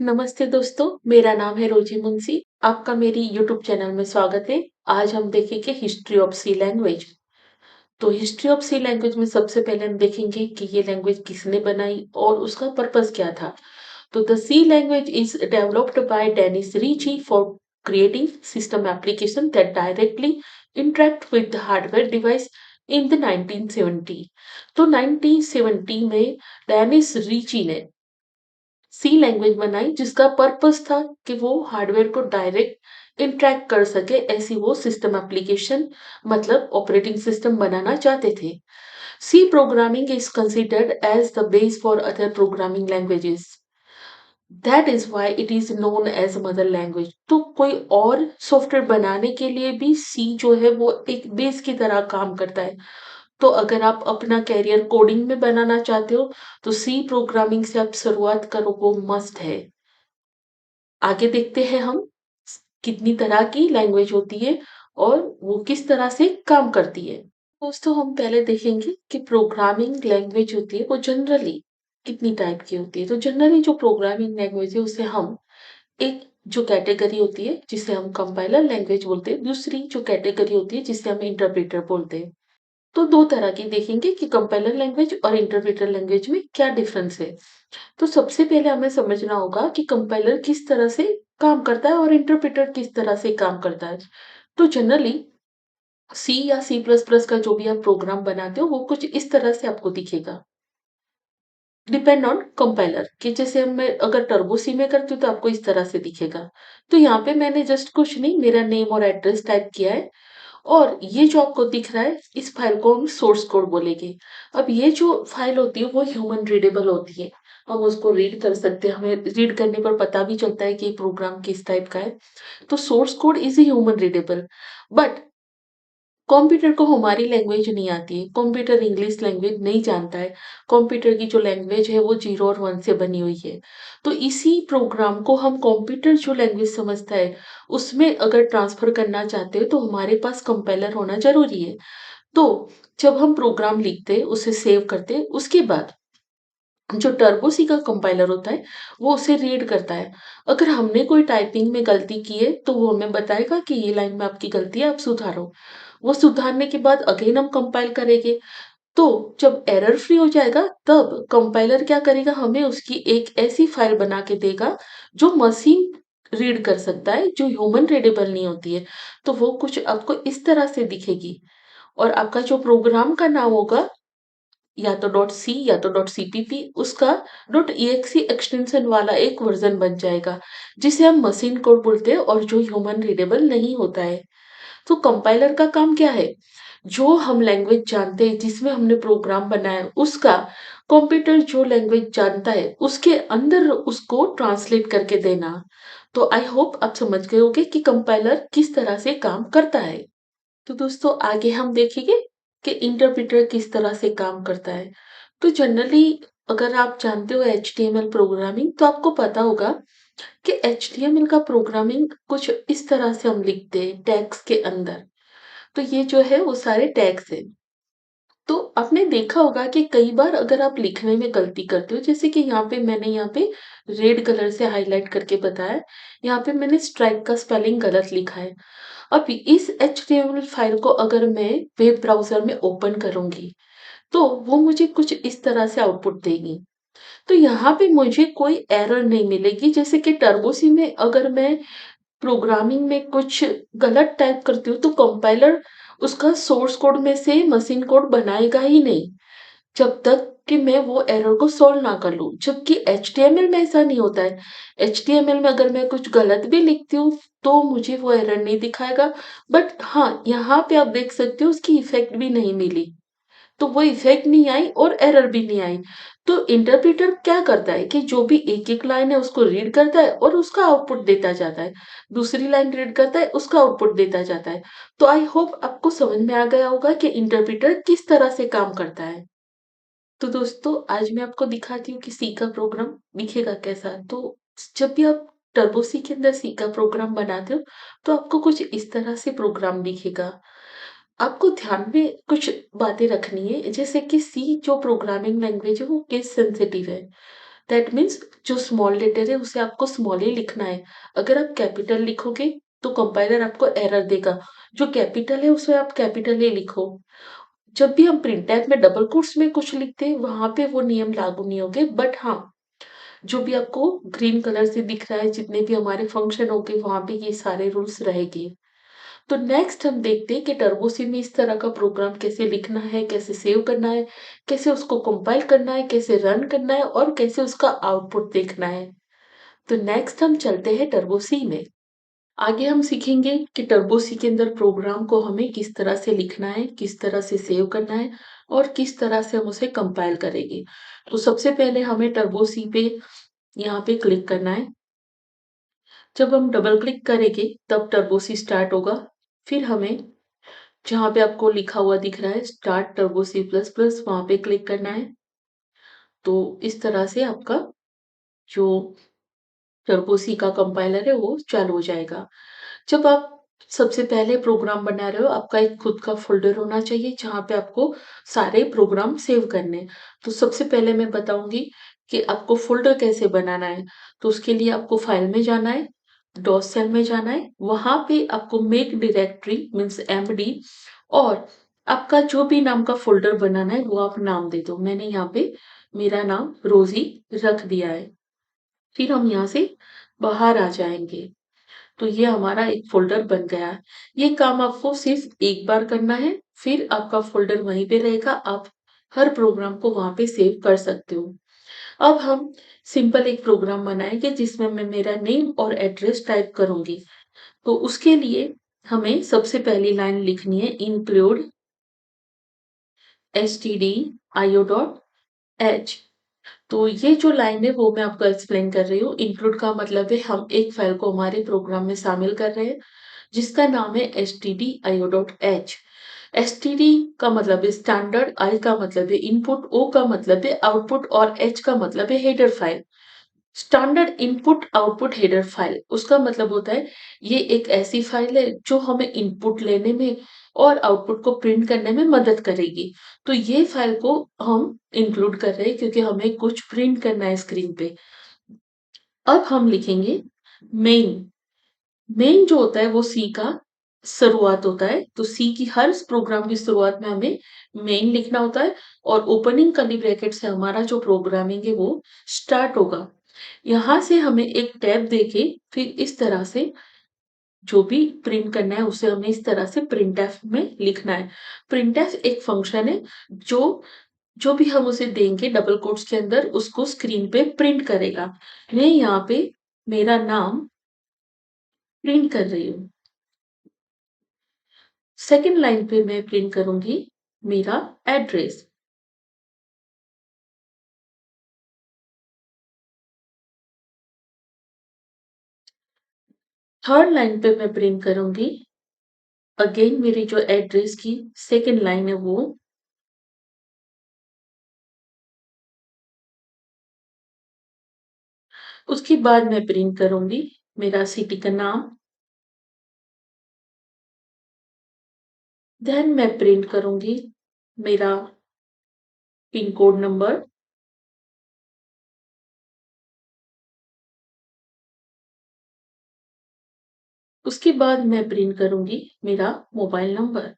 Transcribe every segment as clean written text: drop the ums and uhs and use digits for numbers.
नमस्ते दोस्तों, मेरा नाम है रोजी मुंशी। आपका मेरी यूट्यूब चैनल में स्वागत है। आज हम देखेंगे हिस्ट्री ऑफ सी लैंग्वेज। तो हिस्ट्री ऑफ सी लैंग्वेज में सबसे पहले हम देखेंगे कि ये लैंग्वेज किसने बनाई और उसका पर्पस क्या था। तो the C language is developed by Dennis Ritchie for creating system application that directly interact with the hardware device in the 1970। तो 1970 में डेनिस रीची ने सी लैंग्वेज बनाई जिसका पर्पस था कि वो हार्डवेयर को डायरेक्ट इंटरैक्ट कर सके, ऐसी वो सिस्टम एप्लीकेशन मतलब ऑपरेटिंग सिस्टम बनाना चाहते थे। C programming is considered as the base for other programming languages. That is why it is known as mother language. तो कोई और सॉफ्टवेयर बनाने के लिए भी सी जो है वो एक बेस की तरह काम करता है। तो अगर आप अपना करियर कोडिंग में बनाना चाहते हो तो सी प्रोग्रामिंग से आप शुरुआत करो, वो मस्ट है। आगे देखते हैं हम कितनी तरह की लैंग्वेज होती है और वो किस तरह से काम करती है। दोस्तों हम पहले देखेंगे कि प्रोग्रामिंग लैंग्वेज होती है वो जनरली कितनी टाइप की होती है। तो जनरली जो प्रोग्रामिंग लैंग्वेज है उसे हम एक जो कैटेगरी होती है जिसे हम कंपाइलर लैंग्वेज बोलते हैं, दूसरी जो कैटेगरी होती है जिसे हम इंटरप्रेटर बोलते हैं। तो दो तरह की देखेंगे कि कंपाइलर लैंग्वेज और इंटरप्रेटर लैंग्वेज में क्या डिफरेंस है। तो सबसे पहले हमें समझना होगा कि कंपाइलर किस तरह से काम करता है और इंटरप्रेटर किस तरह से काम करता है। तो जनरली सी या सी प्लस प्लस का जो भी आप प्रोग्राम बनाते हो वो कुछ इस तरह से आपको दिखेगा। डिपेंड ऑन कंपाइलर कि जैसे मैं अगर टर्बो सी में करती हूँ तो आपको इस तरह से दिखेगा। तो यहाँ पे मैंने जस्ट कुछ नहीं, मेरा नेम और एड्रेस टाइप किया है और ये जो आपको दिख रहा है इस फाइल को हम सोर्स कोड बोलेंगे। अब ये जो फाइल होती है वो ह्यूमन रीडेबल होती है। हम उसको रीड कर सकते हैं, हमें रीड करने पर पता भी चलता है कि ये प्रोग्राम किस टाइप का है। तो source code is human readable. But computer को हमारी लैंग्वेज नहीं आती है, कंप्यूटर इंग्लिश लैंग्वेज नहीं जानता है। कंप्यूटर की जो लैंग्वेज है वो 0 और 1 से बनी हुई है। तो इसी प्रोग्राम को हम कंप्यूटर जो लैंग्वेज समझता है उसमें अगर ट्रांसफर करना चाहते हो तो हमारे पास कंपाइलर होना ज़रूरी है। तो जब हम प्रोग्राम लिखते हैं, उसे सेव करते हैं, उसके बाद जो टर्बो सी का कंपाइलर होता है वो उसे रीड करता है। अगर हमने कोई टाइपिंग में गलती की है तो वो हमें बताएगा कि ये लाइन में आपकी गलती है, आप सुधारो। वो सुधारने के बाद अगेन हम कंपाइल करेंगे। तो जब एरर फ्री हो जाएगा तब कंपाइलर क्या करेगा, हमें उसकी एक ऐसी फाइल बना के देगा जो मशीन रीड कर सकता है, जो ह्यूमन रीडेबल नहीं होती है। तो वो कुछ आपको इस तरह से दिखेगी और आपका जो प्रोग्राम का नाम होगा या तो डॉट सी या तो डॉट सीपीपी, उसका डॉट ईएक्सी एक्सटेंशन वाला एक वर्जन बन जाएगा जिसे हम मशीन कोड बोलते हैं और जो ह्यूमन रीडेबल नहीं होता है। तो कंपाइलर का काम क्या है, जो हम लैंग्वेज जानते हैं जिसमें हमने प्रोग्राम बनाया है उसका कंप्यूटर जो लैंग्वेज जानता है उसके अंदर उसको ट्रांसलेट करके देना। तो आई होप आप समझ गए होंगे कि कंपाइलर किस तरह से काम करता है। तो दोस्तों आगे हम देखेंगे कि इंटरप्रेटर किस तरह से काम करता है। तो जनरली अगर आप जानते हो एचटीएमएल प्रोग्रामिंग तो आपको पता होगा कि एचटीएमएल का प्रोग्रामिंग कुछ इस तरह से हम लिखते हैं टैग्स के अंदर। तो ये जो है वो सारे टैग्स हैं। तो आपने देखा होगा कि कई बार अगर आप लिखने में गलती करते हो, जैसे कि मैंने यहाँ पे रेड कलर से हाईलाइट करके बताया, यहाँ पे मैंने स्ट्राइक का स्पेलिंग गलत लिखा है। अब इस एचटीएमएल फाइल को अगर मैं वेब ब्राउज़र में ओपन करूँगी, तो वो मुझे कुछ इस तरह से आउटपुट देगी। तो यहाँ पे मुझे कोई एरर नहीं मिलेगी, जैसे कि टर्बोसी में अगर मैं प्रोग्रामिंग में कुछ गलत टाइप करती हूँ, तो कंपाइलर उसका सोर्स कोड में से मशीन कोड बनाएगा ही नहीं, जब तक कि मैं वो एरर को सॉल्व ना कर लूँ। जबकि एचटीएमएल में ऐसा नहीं होता है। एचटीएमएल में अगर मैं कुछ गलत भी लिखती हूँ, तो मुझे वो एरर नहीं दिखाएगा। बट हाँ, यहाँ पे आप देख सकते हो उसकी इफ़ेक्ट भी नहीं मिली। तो वो इफ़ेक्ट नहीं आई और एरर भी नहीं आई। तो इंटरप्रेटर क्या करता है कि जो भी एक-एक लाइन है उसको रीड करता है और उसका आउटपुट देता जाता है। दूसरी लाइन रीड करता है, उसका आउटपुट देता जाता है। तो आई होप आपको समझ में आ गया होगा कि इंटरप्रेटर किस तरह से काम करता है। तो दोस्तों आज मैं आपको दिखाती हूँ कि सी का प्रोग्राम दिखेगा कैसा। तो जब भी आप टर्बो सी के अंदर सी का प्रोग्राम बनाते हो तो आपको कुछ इस तरह से प्रोग्राम दिखेगा। आपको ध्यान में कुछ बातें रखनी है, जैसे कि सी जो प्रोग्रामिंग लैंग्वेज है वो केस सेंसिटिव है। दैट मीन्स जो स्मॉल लेटर है उसे आपको स्मॉल ही लिखना है। अगर आप कैपिटल लिखोगे तो कंपाइलर आपको एरर देगा। जो कैपिटल है उसे आप कैपिटल ही लिखो। जब भी हम प्रिंटफ में डबल कोट्स में कुछ लिखते हैं वहां पे वो नियम लागू नहीं होंगे, बट हाँ, जो भी आपको ग्रीन कलर से दिख रहा है, जितने भी हमारे फंक्शन होंगे वहां पे ये सारे रूल्स रहेंगे। तो नेक्स्ट हम देखते हैं कि टर्बोसी में इस तरह का प्रोग्राम कैसे लिखना है, कैसे सेव करना है, कैसे उसको कंपाइल करना है, कैसे रन करना है और कैसे उसका आउटपुट देखना है। तो नेक्स्ट हम चलते हैं टर्बोसी में। आगे हम सीखेंगे कि टर्बोसी के अंदर प्रोग्राम को हमें किस तरह से लिखना है, किस तरह से सेव करना है और किस तरह से हम उसे कंपाइल करेंगे। तो सबसे पहले हमें टर्बोसी पे यहाँ पे क्लिक करना है। जब हम डबल क्लिक करेंगे तब टर्बोसी स्टार्ट होगा। फिर हमें जहाँ पे आपको लिखा हुआ दिख रहा है start turbo C plus plus, वहां पे क्लिक करना है। तो इस तरह से आपका जो टर्बो सी का कंपाइलर है वो चालू हो जाएगा। जब आप सबसे पहले प्रोग्राम बना रहे हो आपका एक खुद का फ़ोल्डर होना चाहिए जहाँ पे आपको सारे प्रोग्राम सेव करने हैं। तो सबसे पहले मैं बताऊँगी कि आपको फ़ोल्डर कैसे बनाना है। तो उसके लिए आपको फ़ाइल में जाना है, डॉट सेल में जाना है, वहाँ पे आपको मेक डायरेक्टरी मीन्स एमडी और आपका जो भी नाम का फ़ोल्डर बनाना है वो आप नाम दे दो। मैंने यहाँ पे मेरा नाम रोज़ी रख दिया है। फिर हम यहाँ से बाहर आ जाएँगे। तो ये हमारा एक फ़ोल्डर बन गया है। ये काम आपको सिर्फ़ एक बार करना है, फिर आपका फ़ोल्डर वहीं पे रहेगा, आप हर प्रोग्राम को वहाँ पे सेव कर सकते हो। अब हम सिंपल एक प्रोग्राम बनाएँगे जिसमें मैं मेरा नेम और एड्रेस टाइप करूँगी। तो उसके लिए हमें सबसे पहली लाइन लिखनी है include stdio.h। तो ये जो लाइन है वो मैं आपको एक्सप्लेन कर रही हूँ। इंक्लूड का मतलब है हम एक फाइल को हमारे प्रोग्राम में शामिल कर रहे हैं जिसका नाम है stdio.h। std का मतलब है स्टैंडर्ड, i का मतलब है इनपुट, o का मतलब है आउटपुट और h का मतलब है header file. Standard input output header file उसका मतलब होता है ये एक ऐसी फाइल है जो हमें इनपुट लेने में और आउटपुट को प्रिंट करने में मदद करेगी। तो ये फाइल को हम इंक्लूड कर रहे हैं क्योंकि हमें कुछ प्रिंट करना है स्क्रीन पे। अब हम लिखेंगे मेन। मेन जो होता है वो सी का शुरुआत होता है। तो सी की हर प्रोग्राम की शुरुआत में हमें मेन लिखना होता है और ओपनिंग कर्ली ब्रैकेट से हमारा जो प्रोग्रामिंग है वो स्टार्ट होगा। यहाँ से हमें एक टैब देके फिर इस तरह से जो भी प्रिंट करना है उसे हमें इस तरह से प्रिंटफ में लिखना है। प्रिंटफ एक फंक्शन है जो जो भी हम उसे देंगे डबल कोट्स के अंदर उसको स्क्रीन पे प्रिंट करेगा। मैं यहाँ पे मेरा नाम प्रिंट कर रही हूँ। सेकंड लाइन पे मैं प्रिंट करूंगी मेरा एड्रेस। थर्ड लाइन पे मैं प्रिंट करूंगी अगेन मेरी जो एड्रेस की सेकंड लाइन है वो। उसके बाद मैं प्रिंट करूंगी मेरा सिटी का नाम। देन मैं प्रिंट करूंगी मेरा पिन कोड नंबर। उसके बाद मैं प्रिंट करूंगी मेरा मोबाइल नंबर।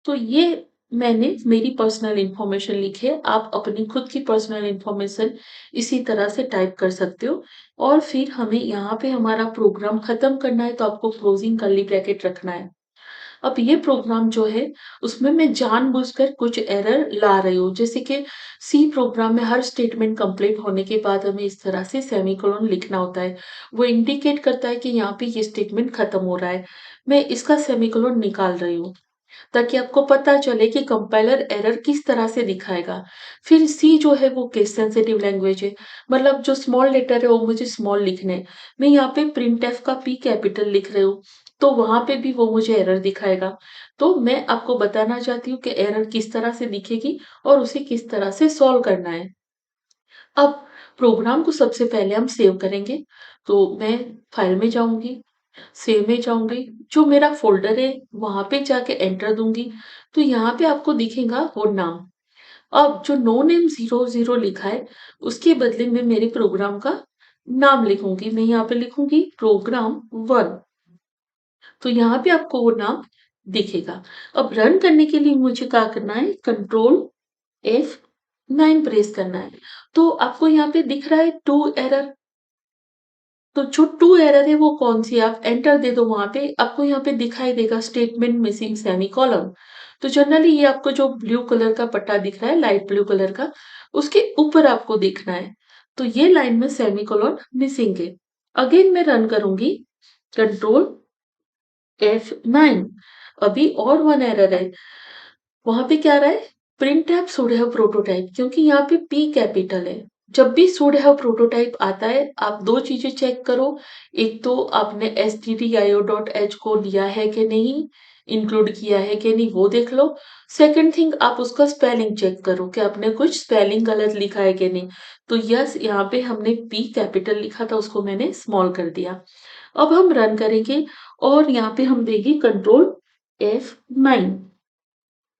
तो ये मैंने मेरी पर्सनल इन्फॉर्मेशन लिखी है। आप अपनी खुद की पर्सनल इन्फॉर्मेशन इसी तरह से टाइप कर सकते हो। और फिर हमें यहाँ पे हमारा प्रोग्राम खत्म करना है तो आपको क्लोजिंग कर्ली ब्रैकेट रखना है। अब ये प्रोग्राम जो है उसमें मैं जानबूझकर कुछ एरर ला रही हूँ, जैसे कि सी प्रोग्राम में हर स्टेटमेंट कंप्लीट होने के बाद हमें इस तरह से सेमीकोलन लिखना होता है। वो इंडिकेट करता है कि यहाँ पे ये स्टेटमेंट खत्म हो रहा है। मैं इसका सेमीकोलन निकाल रही हूँ ताकि आपको पता चले कि कंपाइलर एरर किस तरह से दिखाएगा। फिर सी जो है वो केस सेंसिटिव लैंग्वेज है, मतलब जो स्मॉल लेटर है वो मुझे स्मॉल लिखने हैं। मैं यहाँ पे प्रिंटफ का पी कैपिटल लिख रही हूँ तो वहां पे भी वो मुझे एरर दिखाएगा। तो मैं आपको बताना चाहती हूँ कि एरर किस तरह से दिखेगी और उसे किस तरह से सॉल्व करना है। अब प्रोग्राम को सबसे पहले हम सेव करेंगे। तो मैं फाइल में जाऊंगी, सेव में जाऊंगी, जो मेरा फ़ोल्डर है वहाँ पे जाके एंटर दूँगी, तो यहाँ पे आपको दिखेगा वो नाम। अब जो नो नेम 00 लिखा है, उसके बदले में मेरे प्रोग्राम का नाम लिखूंगी। मैं यहाँ पे लिखूंगी प्रोग्राम 1। तो यहाँ पे आपको वो नाम दिखेगा। अब रन करने के लिए मुझे क्या करना है, कंट्रोल F9 प्रेस करना है। तो आपको यहाँ पे दिख रहा है टू एरर। तो जो टू एरर है वो कौन सी है, आप एंटर दे दो वहां पे, आपको यहाँ पे दिखाई देगा स्टेटमेंट मिसिंग सेमी कॉलम। तो जनरली ये आपको जो ब्लू कलर का पट्टा दिख रहा है, लाइट ब्लू कलर का, उसके ऊपर आपको दिखना है। तो ये लाइन में सेमी कॉलन मिसिंग है। अगेन मैं रन करूंगी, कंट्रोल F9। अभी और वन एरर है। वहां पे क्या आ रहा है, print app should have prototype, क्योंकि यहाँ पे पी कैपिटल है। जब भी शुड हैव प्रोटोटाइप आता है, आप दो चीजें चेक करो। एक तो आपने stdio.h को लिया है कि नहीं, इंक्लूड किया है कि नहीं, वो देख लो। सेकंड थिंग, आप उसका स्पेलिंग चेक करो कि आपने कुछ स्पेलिंग गलत लिखा है कि नहीं। तो यस, यहाँ पे हमने पी कैपिटल लिखा था, उसको मैंने स्मॉल कर दिया। अब हम रन करेंगे और यहाँ पे हम देंगे कंट्रोल F9।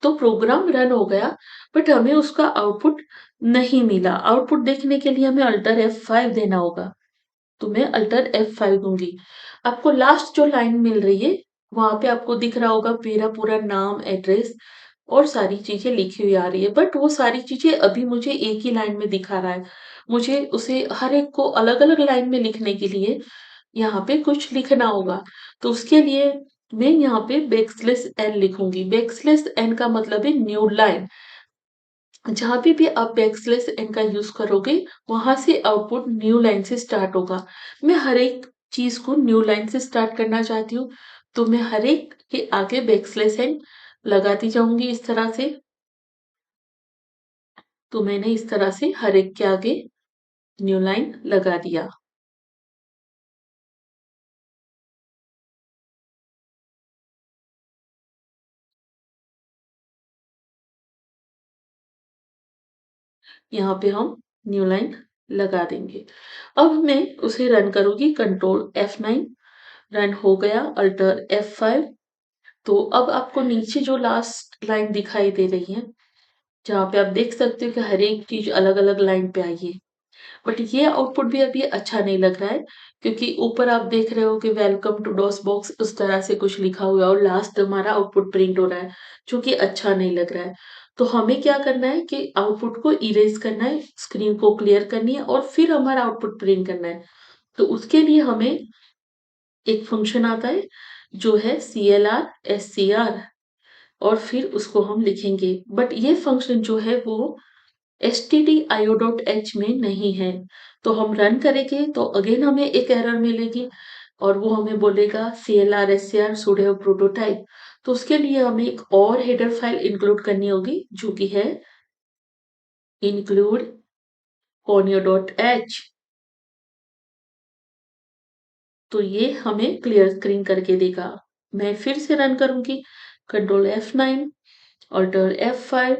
तो प्रोग्राम रन हो गया, बट हमें उसका आउटपुट नहीं मिला। आउटपुट देखने के लिए हमें अल्टर F5 देना होगा। तो मैं अल्टर F5 दूंगी। आपको लास्ट जो लाइन मिल रही है, वहां पे आपको दिख रहा होगा मेरा पूरा नाम, एड्रेस और सारी चीजें लिखी हुई आ रही है। बट वो सारी चीजें अभी मुझे एक ही लाइन में दिखा रहा है। मुझे उसे हर एक को अलग अलग लाइन में लिखने के लिए यहाँ पे कुछ लिखना होगा। तो उसके लिए मैं यहाँ पे बैकस्लैश एन लिखूंगी। बैकस्लैश एन का मतलब है न्यू लाइन। जहां पे भी आप बैकस्लैश एन का यूज करोगे, वहां से आउटपुट न्यू लाइन से स्टार्ट होगा। मैं हर एक चीज को न्यू लाइन से स्टार्ट करना चाहती हूँ, तो मैं हर एक के आगे बैकस्लैश एन लगाती जाऊंगी इस तरह से। तो मैंने इस तरह से हर एक के आगे न्यू लाइन लगा दिया। यहाँ पे हम न्यू लाइन लगा देंगे। अब मैं उसे रन करूंगी, कंट्रोल F9। रन हो गया, अल्टर F5। तो अब आपको नीचे जो लास्ट लाइन दिखाई दे रही है, जहाँ पे आप देख सकते हो कि हर एक चीज अलग अलग लाइन पे आई है। बट ये आउटपुट भी अभी अच्छा नहीं लग रहा है, क्योंकि ऊपर आप देख रहे हो कि वेलकम टू डॉस बॉक्स उस तरह से कुछ लिखा हुआ है और लास्ट हमारा आउटपुट प्रिंट हो रहा है, जो कि अच्छा नहीं लग रहा है। तो हमें क्या करना है कि आउटपुट को इरेज करना है, स्क्रीन को क्लियर करनी है और फिर हमारा आउटपुट प्रिंट करना है। तो उसके लिए हमें एक फंक्शन आता है जो है CLR SCR, और फिर उसको हम लिखेंगे। बट ये फंक्शन जो है वो stdio.h में नहीं है। तो हम रन करेंगे तो अगेन हमें एक एरर मिलेगी और वो हमें बोलेगा CLR SCR should have prototype. तो उसके लिए हमें एक और हेडर फाइल इंक्लूड करनी होगी, जो कि है include conio.h। तो ये हमें क्लियर स्क्रीन करके देगा। मैं फिर से रन करूंगी, कंट्रोल F9, अल्टर F5।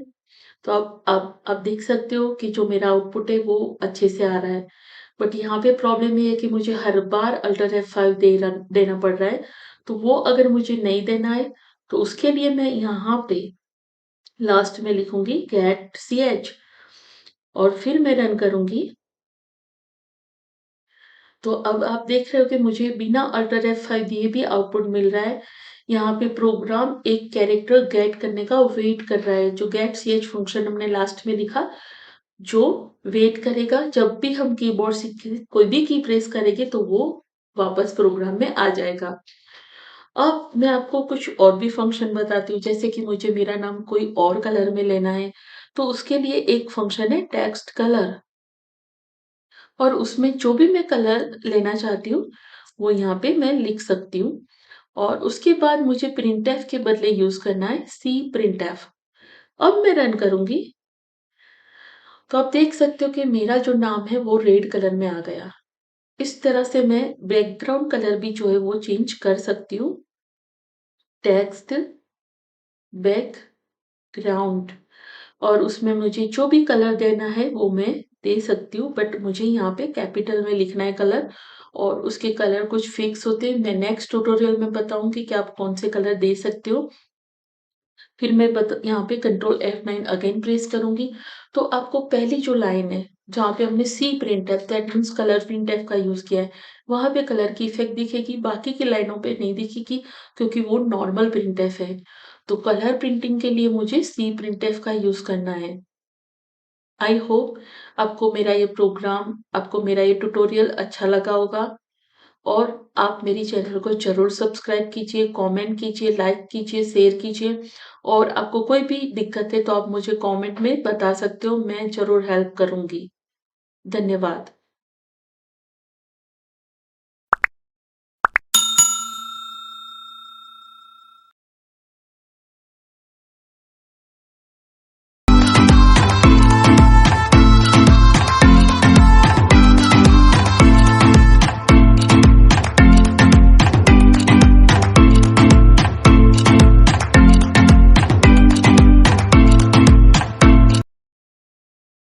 तो आप देख सकते हो कि जो मेरा आउटपुट है वो अच्छे से आ रहा है। बट यहाँ पे प्रॉब्लम ये है कि मुझे हर बार अल्टर F5 देना पड़ रहा है। तो वो अगर मुझे नहीं देना है, तो उसके लिए मैं यहाँ पे लास्ट में लिखूंगी गेट ch और फिर मैं रन करूंगी। तो अब आप देख रहे हो कि मुझे बिना अल्टर F5 दिए भी आउटपुट मिल रहा है। यहाँ पे प्रोग्राम एक कैरेक्टर गेट करने का वेट कर रहा है, जो गेट ch फंक्शन हमने लास्ट में लिखा, जो वेट करेगा जब भी हम कीबोर्ड से कोई भी की प्रेस करेंगे तो वो वापस प्रोग्राम में आ जाएगा। अब मैं आपको कुछ और भी फंक्शन बताती हूँ, जैसे कि मुझे मेरा नाम कोई और कलर में लेना है, तो उसके लिए एक फंक्शन है टेक्स्ट कलर, और उसमें जो भी मैं कलर लेना चाहती हूँ वो यहाँ पे मैं लिख सकती हूँ। और उसके बाद मुझे प्रिंटफ के बदले यूज करना है सी प्रिंटफ। अब मैं रन करूंगी तो आप देख सकते हो कि मेरा जो नाम है वो रेड कलर में आ गया। इस तरह से मैं बैकग्राउंड कलर भी जो है वो चेंज कर सकती हूँ। टेक्स्ट बैकग्राउंड, और उसमें मुझे जो भी कलर देना है वो मैं दे सकती हूँ, बट मुझे यहाँ पे कैपिटल में लिखना है कलर। और उसके कलर कुछ फिक्स होते हैं, मैं नेक्स्ट ट्यूटोरियल में बताऊंगी कि आप कौन से कलर दे सकते हो। फिर मैं यहाँ पे कंट्रोल F9 अगेन प्रेस करूँगी, तो आपको पहली जो लाइन है, जहाँ पे हमने C printf that means colour printf का यूज़ किया है, वहाँ पे कलर की इफ़ेक्ट दिखेगी, बाकी की लाइनों पे नहीं दिखेगी क्योंकि वो नॉर्मल प्रिंटफ है। तो कलर प्रिंटिंग के लिए मुझे सी प्रिंटफ का यूज़ करना है। आई होप आपको मेरा ये ट्यूटोरियल अच्छा लगा होगा और आप मेरी चैनल को ज़रूर सब्सक्राइब कीजिए, कमेंट कीजिए, लाइक कीजिए, शेयर कीजिए और आपको कोई भी दिक्कत है तो आप मुझे कमेंट में बता सकते हो, मैं ज़रूर हेल्प करूँगी। धन्यवाद।